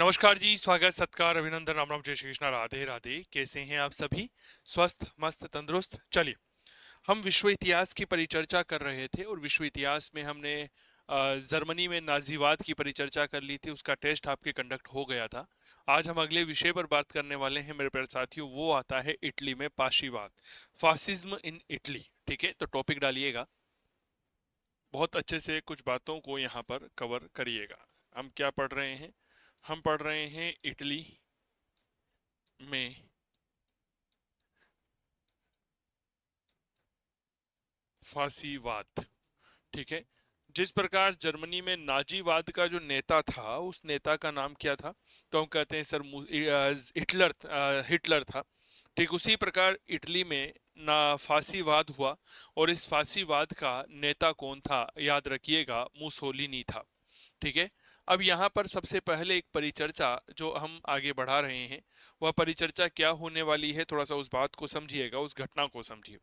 नमस्कार जी, स्वागत सत्कार अभिनंदन राम राम जय श्री कृष्णा राधे राधे। कैसे हैं आप सभी? स्वस्थ मस्त तंदुरुस्त। चलिए, हम विश्व इतिहास की परिचर्चा कर रहे थे और विश्व इतिहास में हमने जर्मनी में नाजीवाद की परिचर्चा कर ली थी। उसका टेस्ट आपके कंडक्ट हो गया था। आज हम अगले विषय पर बात करने वाले हैं मेरे प्यारे साथियों। वो आता है इटली में पाशीवाद, फासिज्म इन इटली। ठीक है, तो टॉपिक डालिएगा, बहुत अच्छे से कुछ बातों को यहाँ पर कवर करिएगा। हम क्या पढ़ रहे हैं? हम पढ़ रहे हैं इटली में फांसीवाद। ठीक है, जिस प्रकार जर्मनी में नाजीवाद का जो नेता था, उस नेता का नाम क्या था? तो हम कहते हैं सर हिटलर। हिटलर था। ठीक उसी प्रकार इटली में ना फांसीवाद हुआ, और इस फांसीवाद का नेता कौन था? याद रखिएगा, मुसोलिनी था। ठीक है, अब यहाँ पर सबसे पहले एक परिचर्चा जो हम आगे बढ़ा रहे हैं, वह परिचर्चा क्या होने वाली है, थोड़ा सा उस बात को समझिएगा, उस घटना को समझिए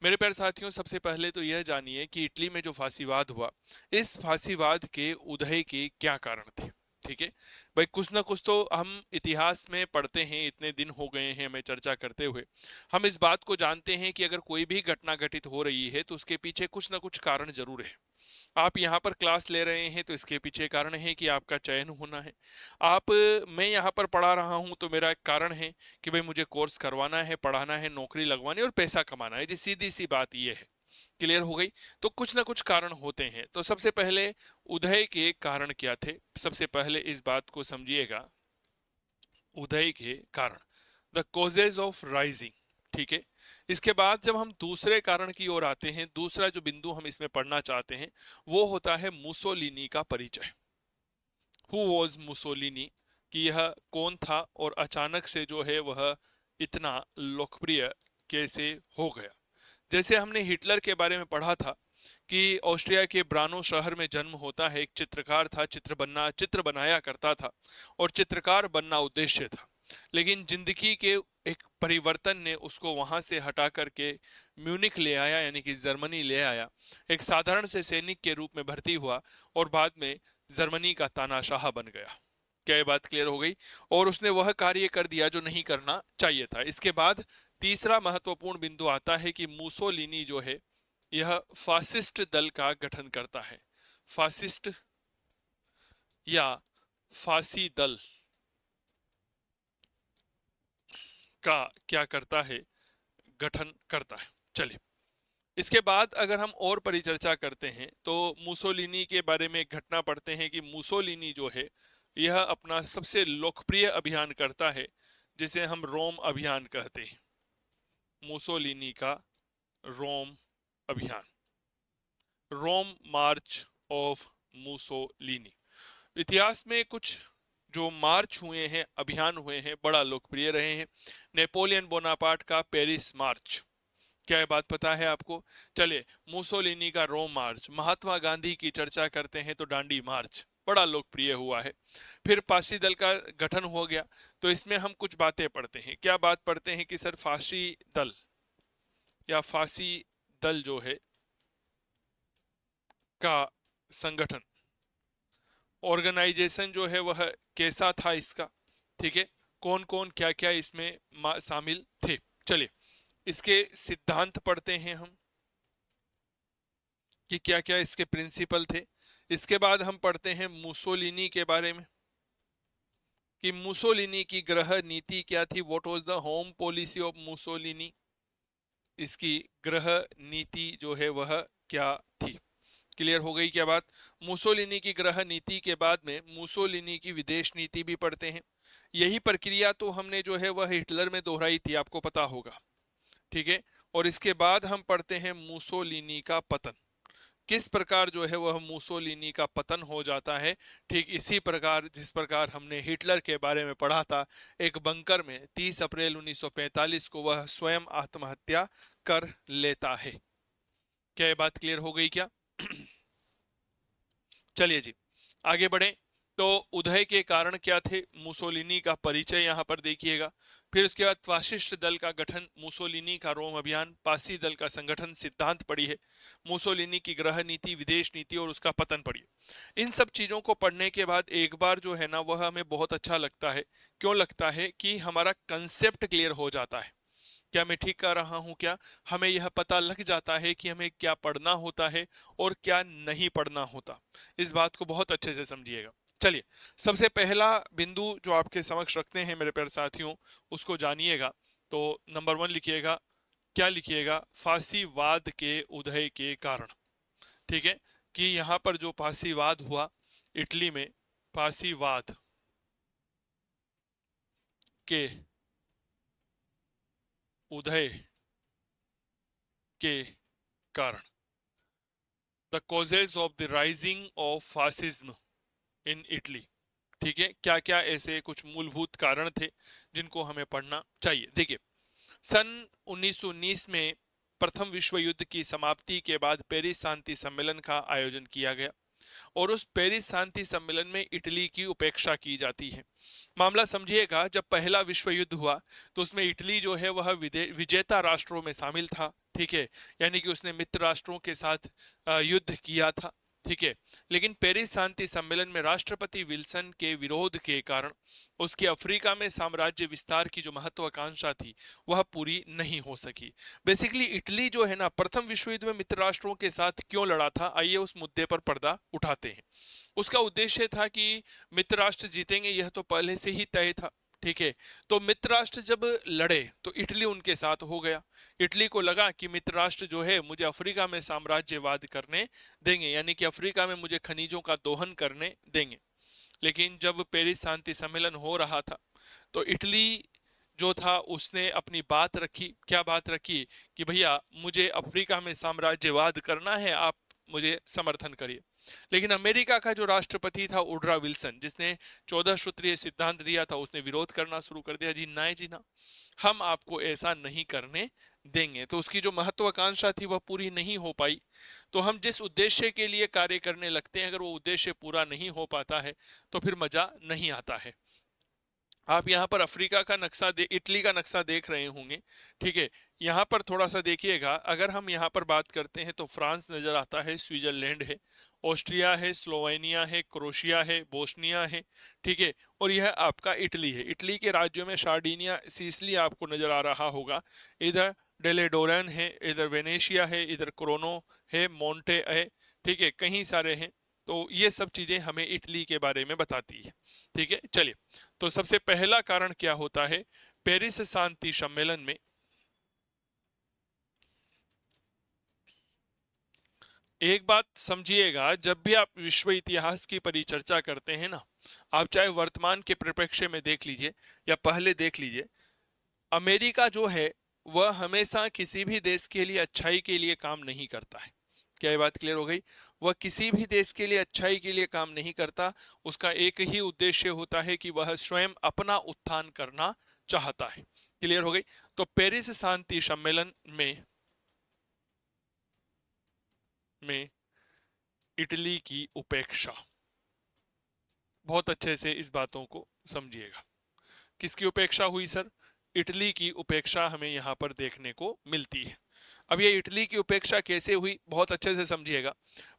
मेरे प्यारे साथियों। सबसे पहले तो यह जानिए कि इटली में जो फांसीवाद हुआ, इस फांसीवाद के उदय के क्या कारण थे। ठीक है भाई, कुछ ना कुछ तो हम इतिहास में पढ़ते हैं, इतने दिन हो गए हैं हमें चर्चा करते हुए। हम इस बात को जानते हैं कि अगर कोई भी घटना घटित हो रही है तो उसके पीछे कुछ ना कुछ कारण जरूर है। आप यहाँ पर क्लास ले रहे हैं तो इसके पीछे कारण है कि आपका चयन होना है। आप मैं यहाँ पर पढ़ा रहा हूँ तो मेरा एक कारण है कि भाई मुझे कोर्स करवाना है, पढ़ाना है, नौकरी लगवानी है और पैसा कमाना है। जी, सीधी सी बात ये है। क्लियर हो गई? तो कुछ ना कुछ कारण होते हैं। तो सबसे पहले उदय के कारण क्या थे, सबसे पहले इस बात को समझिएगा। उदय के कारण, द कॉजेज ऑफ राइजिंग। ठीक है, इसके बाद जब हम दूसरे कारण की ओर आते हैं, दूसरा जो बिंदु हम इसमें पढ़ना चाहते हैं, वो होता है मुसोलिनी का परिचय। हु वॉज मुसोलिनी, कि यह कौन था और अचानक से जो है वह इतना लोकप्रिय कैसे हो गया। जैसे हमने हिटलर के बारे में पढ़ा था कि ऑस्ट्रिया के ब्रानो शहर में जन्म होता है। एक चित्रकार था, चित्र बनाया करता था, और चित्रकार बनना उद्देश्य था। लेकिन जिंदगी के एक परिवर्तन ने उसको वहां से हटा करके म्यूनिक ले आया, यानी कि जर्मनी ले आया। एक साधारण से सैनिक के रूप में भर्ती हुआ और बाद में जर्मनी का तानाशाह बन गया। क्या ये बात क्लियर हो गई? और उसने वह कार्य कर दिया जो नहीं करना चाहिए था। इसके बाद तीसरा महत्वपूर्ण बिंदु आता है कि मुसोलिनी जो है, यह फासिस्ट दल का गठन करता है। फासिस्ट या फासी दल का क्या करता है? गठन करता है। चलिए, इसके बाद अगर हम और परिचर्चा करते हैं तो मुसोलिनी के बारे में एक घटना पढ़ते हैं कि मुसोलिनी जो है, यह अपना सबसे लोकप्रिय अभियान करता है, जिसे हम रोम अभियान कहते हैं। मुसोलिनी का रोम अभियान, रोम मार्च ऑफ मुसोलिनी। इतिहास में कुछ जो मार्च हुए हैं, अभियान हुए हैं, बड़ा लोकप्रिय रहे हैं। नेपोलियन बोनापार्ट का पेरिस मार्च, क्या ये बात पता है आपको? चलिए, मुसोलिनी का रोम मार्च, महात्मा गांधी की चर्चा करते हैं तो डांडी मार्च बड़ा लोकप्रिय हुआ है। फिर फांसी दल का गठन हो गया। तो इसमें हम कुछ बातें पढ़ते हैं। क्या बात पढ़ते हैं कि सर फांसी दल या फांसी दल जो है का संगठन, ऑर्गेनाइजेशन जो है वह कैसा था इसका? ठीक है, कौन कौन क्या क्या इसमें शामिल थे। चलिए, इसके सिद्धांत पढ़ते हैं हम कि क्या क्या इसके प्रिंसिपल थे। इसके बाद हम पढ़ते हैं मुसोलिनी के बारे में कि मुसोलिनी की गृह नीति क्या थी। What was the home policy of Mussolini, इसकी गृह नीति जो है वह क्या थी। क्लियर हो गई क्या बात? मुसोलिनी की गृह नीति के बाद में मुसोलिनी की विदेश नीति भी पढ़ते हैं। यही प्रक्रिया तो हमने जो है वह हिटलर में दोहराई थी, आपको पता होगा। ठीक है, और इसके बाद हम पढ़ते हैं मुसोलिनी का पतन। किस प्रकार जो है वह मुसोलिनी का पतन हो जाता है। ठीक इसी प्रकार जिस प्रकार हमने हिटलर के बारे में पढ़ा था, एक बंकर में 30 अप्रैल 1945 को वह स्वयं आत्महत्या कर लेता है। क्या ये बात क्लियर हो गई क्या? चलिए जी, आगे बढ़े। तो उदय के कारण क्या थे, मुसोलिनी का परिचय यहाँ पर देखिएगा। फिर उसके बाद फाशिस्ट दल का गठन, मुसोलिनी का रोम अभियान, पासी दल का संगठन, सिद्धांत पढ़ी है, मुसोलिनी की गृह नीति, विदेश नीति और उसका पतन पढ़ी। इन सब चीजों को पढ़ने के बाद एक बार जो है ना वह हमें बहुत अच्छा लगता है। क्यों लगता है कि हमारा कंसेप्ट क्लियर हो जाता है। क्या मैं ठीक कर रहा हूं क्या? हमें यह पता लग जाता है कि हमें क्या पढ़ना होता है और क्या नहीं पढ़ना होता। इस बात को बहुत अच्छे से समझिएगा। चलिए, सबसे पहला बिंदु जो आपके समक्ष रखते हैं मेरे प्यारे साथियों, उसको जानिएगा। तो नंबर 1 लिखिएगा। क्या लिखिएगा? फांसीवाद के उदय के कारण। ठीक है, कि यहां पर जो फांसीवाद हुआ इटली में, फांसीवाद के उदय के कारण, the causes of the rising of fascism in Italy. ठीक है, क्या क्या ऐसे कुछ मूलभूत कारण थे जिनको हमें पढ़ना चाहिए। देखिए, सन 1919 में प्रथम विश्व युद्ध की समाप्ति के बाद पेरिस शांति सम्मेलन का आयोजन किया गया और उस पेरिस शांति सम्मेलन में इटली की उपेक्षा की जाती है। मामला समझिएगा, जब पहला विश्व युद्ध हुआ तो उसमें इटली जो है वह विजेता राष्ट्रों में शामिल था। ठीक है, यानी कि उसने मित्र राष्ट्रों के साथ युद्ध किया था। ठीक है, लेकिन पेरिस शांति सम्मेलन में राष्ट्रपति विल्सन के विरोध के कारण उसकी अफ्रीका में साम्राज्य विस्तार की जो महत्वाकांक्षा थी वह पूरी नहीं हो सकी। बेसिकली इटली जो है ना प्रथम विश्व युद्ध में मित्र राष्ट्रों के साथ क्यों लड़ा था, आइए उस मुद्दे पर पर्दा उठाते हैं। उसका उद्देश्य था कि मित्र राष्ट्र जीतेंगे, यह तो पहले से ही तय था। ठीक है, तो मित्र राष्ट्र जब लड़े तो इटली उनके साथ हो गया। इटली को लगा कि मित्र राष्ट्र जो है मुझे अफ्रीका में साम्राज्यवाद करने देंगे, यानी कि अफ्रीका में मुझे खनिजों का दोहन करने देंगे। लेकिन जब पेरिस शांति सम्मेलन हो रहा था तो इटली जो था उसने अपनी बात रखी। क्या बात रखी? कि भैया मुझे अफ्रीका में साम्राज्यवाद करना है, आप मुझे समर्थन करिए। लेकिन अमेरिका का जो राष्ट्रपति था वुडरो विल्सन, जिसने 14 सूत्रीय सिद्धांत दिया था, उसने विरोध करना शुरू कर दिया। जी नहीं जी ना, हम आपको ऐसा नहीं करने देंगे। तो उसकी जो महत्वाकांक्षा थी वह पूरी नहीं हो पाई। तो हम जिस उद्देश्य के लिए कार्य करने लगते हैं, अगर वो उद्देश्य पूरा नहीं हो पाता है तो फिर मजा नहीं आता है। आप यहाँ पर अफ्रीका का नक्शा इटली का नक्शा देख रहे होंगे। ठीक है, यहाँ पर थोड़ा सा देखिएगा। अगर हम यहाँ पर बात करते हैं तो फ्रांस नजर आता है, स्विट्जरलैंड है, ऑस्ट्रिया है, स्लोवेनिया है, क्रोशिया है, बोस्निया है। ठीक है, और यह आपका इटली है। इटली के राज्यों में सार्डिनिया, सिसिली आपको नजर आ रहा होगा। इधर डेलेडोरन है, इधर वेनेशिया है, इधर क्रोनो है, मोंटे है। ठीक है, कहीं सारे हैं। तो ये सब चीजें हमें इटली के बारे में बताती है। ठीक है, चलिए। तो सबसे पहला कारण क्या होता है? पेरिस शांति सम्मेलन में एक बात समझिएगा, जब भी आप विश्व इतिहास की परिचर्चा करते हैं ना, आप चाहे वर्तमान के परिप्रेक्ष्य में देख लीजिए या पहले देख लीजिए, अमेरिका जो है वह हमेशा किसी भी देश के लिए अच्छाई के लिए काम नहीं करता है। क्या ये बात क्लियर हो गई? वह किसी भी देश के लिए अच्छाई के लिए काम नहीं करता। उसका एक ही उद्देश्य होता है कि वह स्वयं अपना उत्थान करना चाहता है। क्लियर हो गई? तो पेरिस शांति सम्मेलन में इटली की उपेक्षा, बहुत अच्छे से इस बातों को समझिएगा। किसकी उपेक्षा हुई सर? इटली की उपेक्षा हमें यहाँ पर देखने को मिलती है। अब ये इटली की उपेक्षा कैसे हुई, बहुत अच्छे से समझिएगा।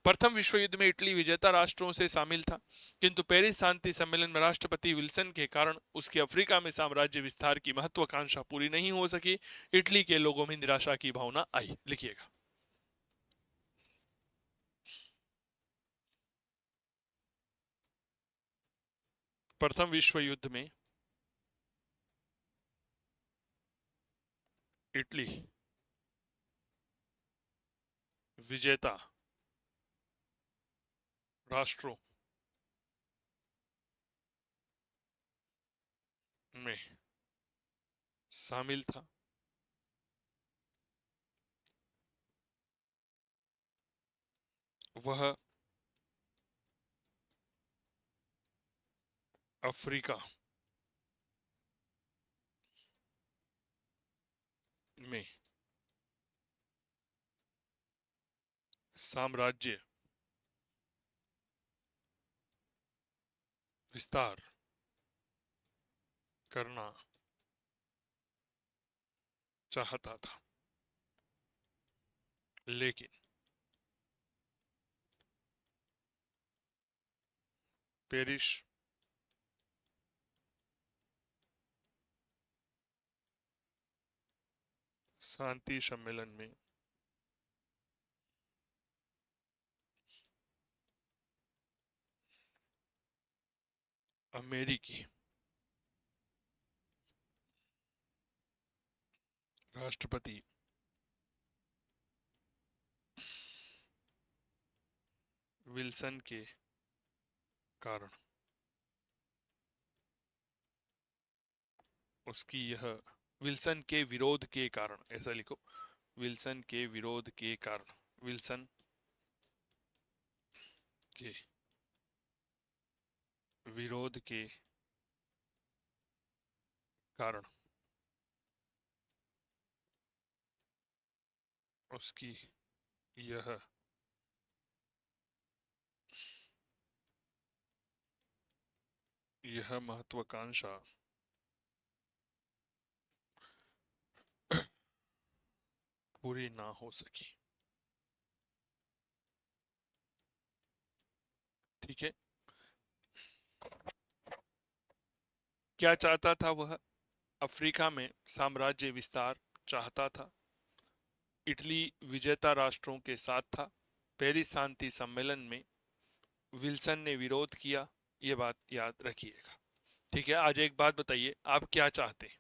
प्रथम विश्व युद्ध में इटली विजेता राष्ट्रों से शामिल था, किंतु पेरिस शांति सम्मेलन में राष्ट्रपति विल्सन के कारण उसकी अफ्रीका में साम्राज्य विस्तार की महत्वाकांक्षा पूरी नहीं हो सकी। इटली के लोगों में निराशा की भावना आई। लिखिएगा। प्रथम विश्व युद्ध में इटली विजेता राष्ट्रों में शामिल था। वह अफ्रीका में साम्राज्य विस्तार करना चाहता था, लेकिन पेरिस शांति सम्मेलन में अमेरिकी राष्ट्रपति विल्सन के कारण उसकी यह विल्सन के विरोध के कारण, ऐसा लिखो, विल्सन के विरोध के कारण, विल्सन के विरोध के कारण उसकी यह महत्वाकांक्षा पूरी ना हो सकी। ठीक है, क्या चाहता था वह? अफ्रीका में साम्राज्य विस्तार चाहता था। इटली विजेता राष्ट्रों के साथ था। पेरिस शांति सम्मेलन में विल्सन ने विरोध किया। ये बात याद रखिएगा। ठीक है, आज एक बात बताइए, आप क्या चाहते हैं?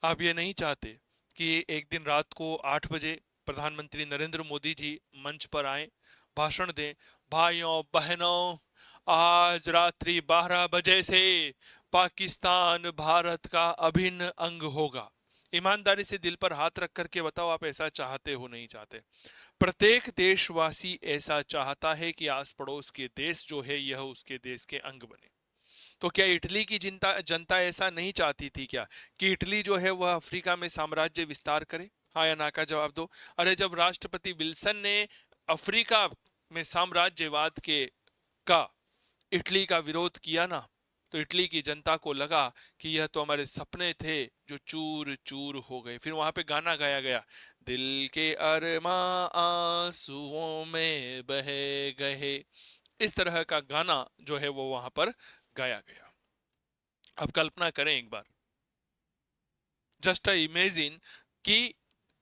आप ये नहीं चाहते कि एक दिन रात को 8 बजे प्रधानमंत्री नरेंद्र मोदी जी मंच पर आए, भाषण दें, भाइयों बहनों, आज रात्रि 12 बजे से पाकिस्तान भारत का अभिन्न अंग होगा। ईमानदारी से दिल पर हाथ रख करके बताओ, आप ऐसा चाहते हो नहीं चाहते? प्रत्येक देशवासी ऐसा चाहता है कि आस पड़ोस के देश जो है यह उसके देश के अंग बने। तो क्या इटली की जनता जनता ऐसा नहीं चाहती थी क्या कि इटली जो है वह अफ्रीका में साम्राज्य विस्तार करे? हाँ या ना का जवाब दो। अरे जब राष्ट्रपति विल्सन ने अफ्रीका में साम्राज्यवाद के का इटली का विरोध किया ना, तो इटली की जनता को लगा कि यह तो हमारे सपने थे जो चूर चूर हो गए। फिर वहां पे गाना गाया गया, दिल के अरमां आंसुओं में बहे गए। इस तरह का गाना जो है वो वहां पर गाया गया। अब कल्पना करें एक बार, जस्ट इमेजिन कि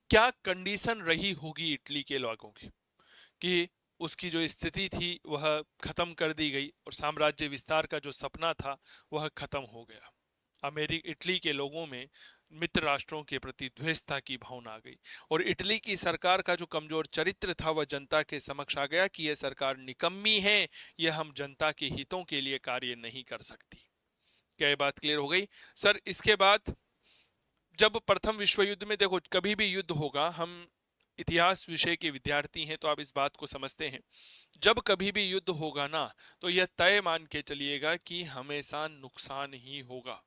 क्या कंडीशन रही होगी इटली के लोगों की, कि उसकी जो स्थिति थी वह खत्म कर दी गई और साम्राज्य विस्तार का जो सपना था वह खत्म हो गया। अमेरिका इटली के लोगों में मित्र राष्ट्रों के प्रति द्वेषता की भावना आ गई और इटली की सरकार का जो कमजोर चरित्र था वह जनता के समक्ष आ गया कि यह सरकार निकम्मी है, यह हम जनता के हितों के लिए कार्य नहीं कर सकती। क्या ये बात क्लियर हो गई? सर इसके बाद जब प्रथम विश्व युद्ध में, देखो कभी भी युद्ध होगा, हम इतिहास विषय के विद्यार्थी हैं तो आप इस बात को समझते हैं, जब कभी भी युद्ध होगा ना, तो यह तय मान के चलिएगा कि हमेशा नुकसान ही होगा।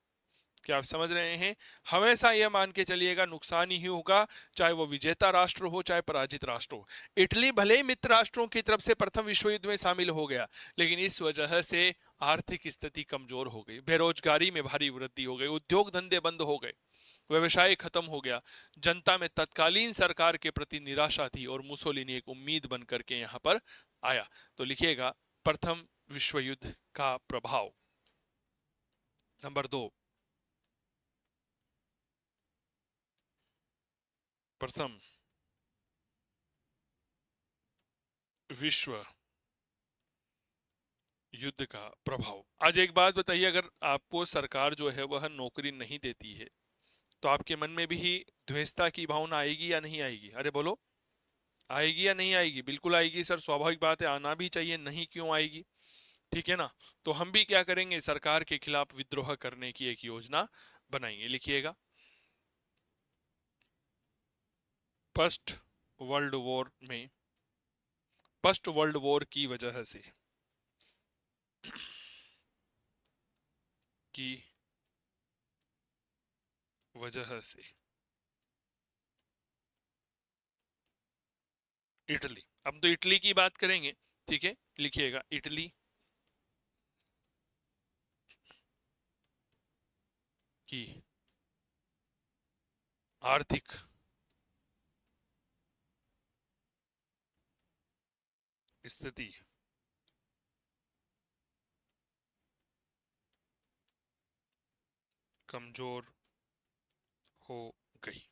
क्या आप समझ रहे हैं? हमेशा यह मान के चलिएगा नुकसान ही होगा, चाहे वो विजेता राष्ट्र हो चाहे पराजित राष्ट्र हो। इटली भले ही मित्र राष्ट्रों की तरफ से प्रथम विश्व युद्ध में शामिल हो गया, लेकिन इस वजह से आर्थिक स्थिति कमजोर हो गई, बेरोजगारी में भारी वृद्धि हो गई, उद्योग धंधे बंद हो गए, व्यवसाय खत्म हो गया, जनता में तत्कालीन सरकार के प्रति निराशा थी और मुसोलिनी एक उम्मीद बन करके यहां पर आया। तो लिखिएगा प्रथम विश्व युद्ध का प्रभाव। नंबर 2, प्रथम विश्व युद्ध का प्रभाव। आज एक बात बताइए, अगर आपको सरकार जो है वह नौकरी नहीं देती है तो आपके मन में भी द्वेषता की भावना आएगी या नहीं आएगी? अरे बोलो, आएगी या नहीं आएगी? बिल्कुल आएगी सर, स्वाभाविक बात है, आना भी चाहिए, नहीं क्यों आएगी? ठीक है ना? तो हम भी क्या करेंगे, सरकार के खिलाफ विद्रोह करने की एक योजना बनाएंगे। लिखिएगा, फर्स्ट वर्ल्ड वॉर में, फर्स्ट वर्ल्ड वॉर की वजह से, की वजह से इटली, अब तो इटली की बात करेंगे, ठीक है, लिखिएगा इटली की आर्थिक स्थिति कमजोर हो गई।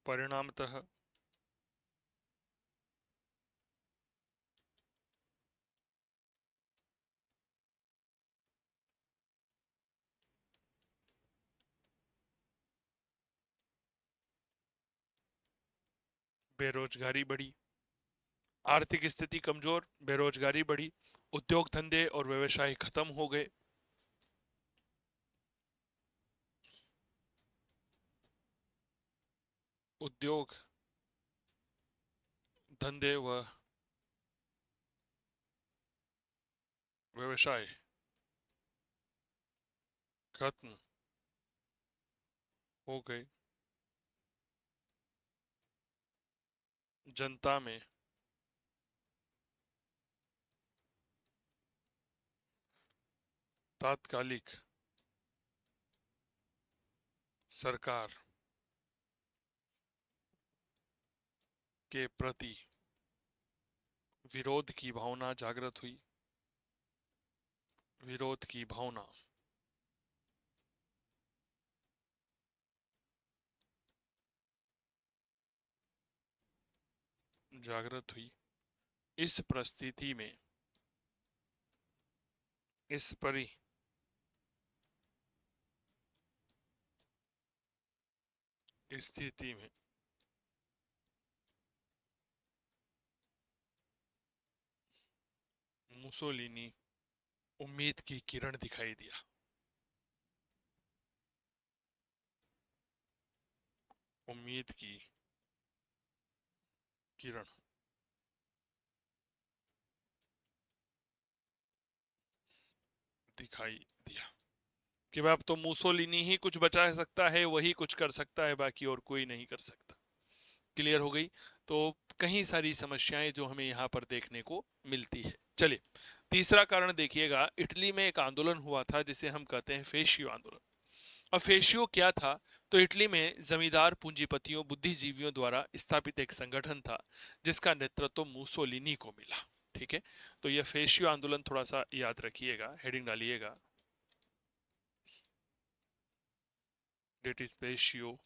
परिणामतः बेरोजगारी बढ़ी। आर्थिक स्थिति कमजोर, बेरोजगारी बढ़ी, उद्योग धंधे और व्यवसाय खत्म हो गए। उद्योग धंधे व व्यवसाय खत्म हो गए। जनता में तात्कालिक सरकार के प्रति विरोध की भावना जागृत हुई। विरोध की भावना जागृत हुई। इस परिस्थिति में, इस परिस्थिति में मुसोलिनी उम्मीद की किरण दिखाई दिया। उम्मीद की किरण दिखाई दिया कि अब तो मुसोलिनी ही कुछ बचा सकता है, वही कुछ कर सकता है, बाकी और कोई नहीं कर सकता। क्लियर हो गई। तो कई सारी समस्याएं जो हमें यहाँ पर देखने को मिलती है। चलिए, तीसरा कारण देखिएगा। इटली में एक आंदोलन हुआ था जिसे हम कहते हैं फेशियो आंदोलन। अब फेशियो क्या था? तो इटली में जमींदार पूंजीपतियों, बुद्धिजीवियों द्वारा स्थापित एक संगठन था जिसका नेतृत्व मुसोलिनी को मिला। ठीक है, तो यह फेशियो आंदोलन थोड़ा सा याद रखिएगा, हेडिंग डालिएगा, डेट इज फेशियो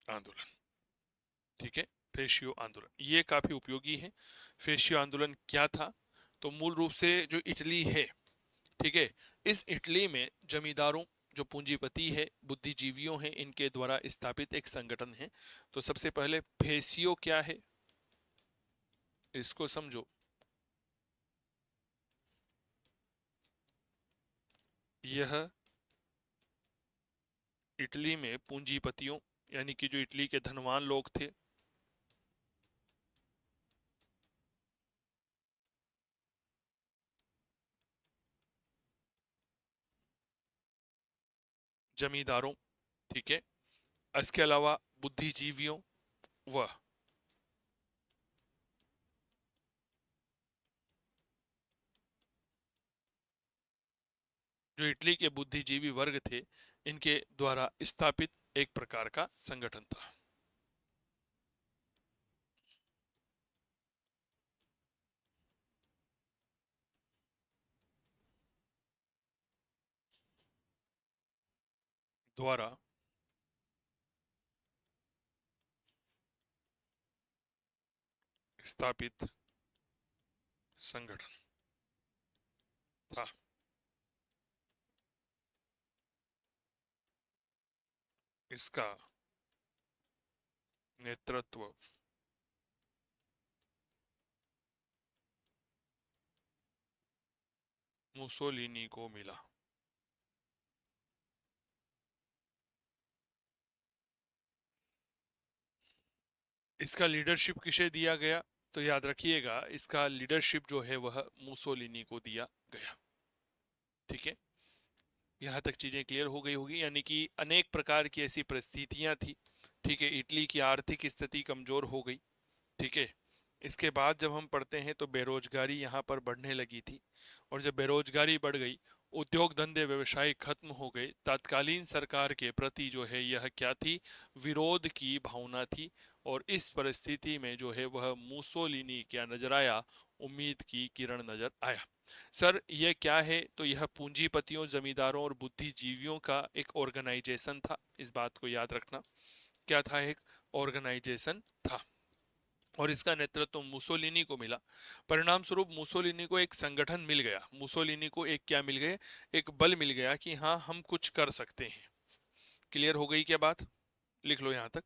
आंदोलन। ठीक है, फेशियो आंदोलन ये काफी उपयोगी है। फेशियो आंदोलन क्या था? तो मूल रूप से जो इटली है, ठीक है, इस इटली में जमींदारों, जो पूंजीपति है, बुद्धिजीवियों हैं, इनके द्वारा स्थापित एक संगठन है। तो सबसे पहले फेसियो क्या है, इसको समझो। यह इटली में पूंजीपतियों, यानी कि जो इटली के धनवान लोग थे, जमींदारों, ठीक है, इसके अलावा बुद्धिजीवियों व जो इटली के बुद्धिजीवी वर्ग थे, इनके द्वारा स्थापित एक प्रकार का संगठन था। द्वारा स्थापित संगठन था। इसका नेतृत्व मुसोलिनी को मिला। इसका लीडरशिप किसे दिया गया? तो याद रखिएगा, इसका लीडरशिप जो है वह मुसोलिनी को दिया गया। ठीक है, यहाँ तक चीजें क्लियर हो गई होगी, यानी कि अनेक प्रकार की ऐसी परिस्थितियां थी, ठीक है। इटली की आर्थिक स्थिति कमजोर हो गई, ठीक है। इसके बाद जब हम पढ़ते हैं तो बेरोजगारी यहाँ पर बढ़ने लगी थी, और जब बेरोजगारी बढ़ गई, उद्योग धंधे व्यवसाय खत्म हो गए, तत्कालीन सरकार के प्रति जो है यह क्या थी, विरोध की भावना थी। और इस परिस्थिति में जो है वह मुसोलिनी क्या नजर आया, उम्मीद की किरण नजर आया। सर यह क्या है, तो यह पूंजीपतियों, जमींदारों और बुद्धिजीवियों का एक ऑर्गेनाइजेशन था, इस बात को याद रखना। क्या था, एक ऑर्गेनाइजेशन था, और इसका नेतृत्व मुसोलिनी को मिला। परिणाम स्वरूप मुसोलिनी को एक संगठन मिल गया, मुसोलिनी को एक क्या मिल गया, एक बल मिल गया कि हाँ हम कुछ कर सकते हैं। क्लियर हो गई क्या बात, लिख लो यहां तक।